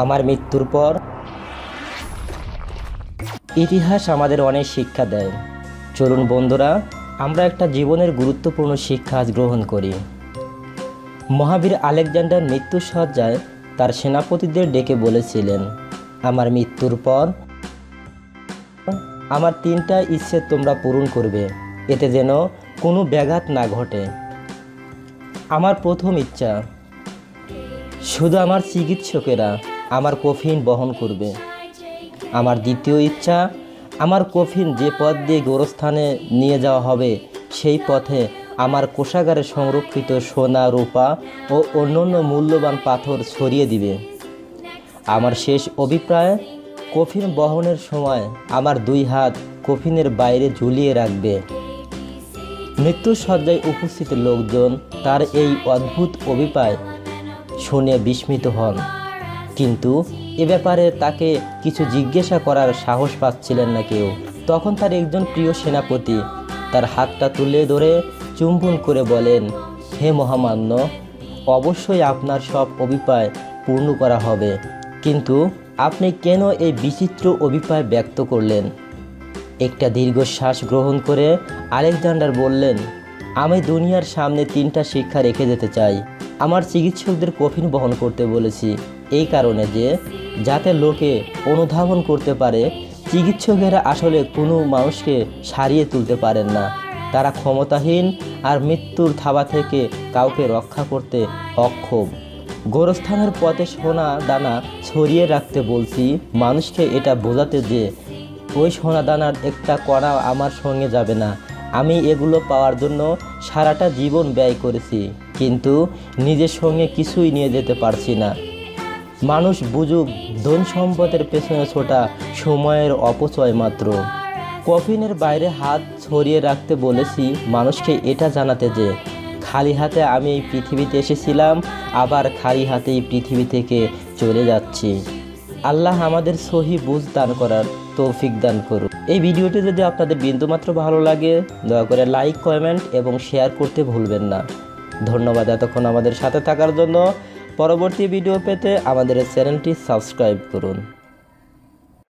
আমার মৃত্যুর পর ইতিহাস আমাদের অনেক শিক্ষা দেয়। চলুন বন্ধুরা, আমরা একটা জীবনের গুরুত্বপূর্ণ শিক্ষা আজ গ্রহণ করি। মহাবীর আলেকজান্ডার মৃত্যুর শয্যায় তার সেনাপতিদের ডেকে বলেছিলেন, আমার মৃত্যুর পর আমার 3টা ইচ্ছে তোমরা পূরণ করবে, এতে যেন কোনো ব্যাঘাত না ঘটে। আমার প্রথম ইচ্ছা, শুধু আমার চিকিৎসকেরা আমার কফিন বহন করবে। আমার দ্বিতীয় ইচ্ছা, আমার কফিন যে পথ দিয়ে গোরস্থানে নিয়ে যাওয়া হবে সেই পথে আমার কোষাগারে সংরক্ষিত সোনা, রূপা ও অন্যান্য মূল্যবান পাথর ছড়িয়ে দিবে। আমার শেষ অভিপ্রায়, কফিন বহনের সময় আমার 2 হাত কফিনের বাইরে ঝুলিয়ে রাখবে। মৃত্যুর শয্যায় উপস্থিত লোকজন তার এই অদ্ভুত অভিপ্রায় শুনে বিস্মিত হন, কিন্তু এ ব্যাপারে তাকে কিছু জিজ্ঞাসা করার সাহস পাচ্ছিলেন না কেউ। তখন তার একজন প্রিয় সেনাপতি তার হাতটা তুলে ধরে চুম্বন করে বলেন, হে মহামান্য, অবশ্যই আপনার সব অভিপ্রায় পূর্ণ করা হবে, কিন্তু আপনি কেন এই বিচিত্র অভিপ্রায় ব্যক্ত করলেন? একটা দীর্ঘশ্বাস গ্রহণ করে আলেকজান্ডার বললেন, আমি দুনিয়ার সামনে 3টা শিক্ষা রেখে যেতে চাই। আমার চিকিৎসকদের কফিন বহন করতে বলেছি এই কারণে যে যাতে লোকে অনুধাবন করতে পারে চিকিৎসকেরা আসলে কোনো মানুষকে সারিয়ে তুলতে পারেন না, তারা ক্ষমতাহীন আর মৃত্যুর থাবা থেকে কাউকে রক্ষা করতে অক্ষম। গোরস্থানের পথে সোনা দানা ছড়িয়ে রাখতে বলছি মানুষকে এটা বোঝাতে যে ওই সোনা দানার একটা কণা আমার সঙ্গে যাবে না। আমি এগুলো পাওয়ার জন্য সারাটা জীবন ব্যয় করেছি, কিন্তু নিজের সঙ্গে কিছুই নিয়ে যেতে পারছি না। মানুষ বুঝুক, ধন সম্পদের পেছনে ছোটা সময়ের অপচয় মাত্র। কফিনের বাইরে হাত ছড়িয়ে রাখতে বলেছি মানুষকে এটা জানাতে যে খালি হাতে আমি এই পৃথিবীতে এসেছিলাম, আবার খালি হাতেই পৃথিবী থেকে চলে যাচ্ছি। আল্লাহ আমাদের সহি বুঝ দান করার তৌফিক দান করুন। এই ভিডিওটি যদি আপনাদের বিন্দুমাত্র ভালো লাগে, দয়া করে লাইক, কমেন্ট এবং শেয়ার করতে ভুলবেন না। ধন্যবাদ এতক্ষণ আমাদের সাথে থাকার জন্য। পরবর্তী ভিডিও পেতে আমাদের চ্যানেলটি সাবস্ক্রাইব করুন।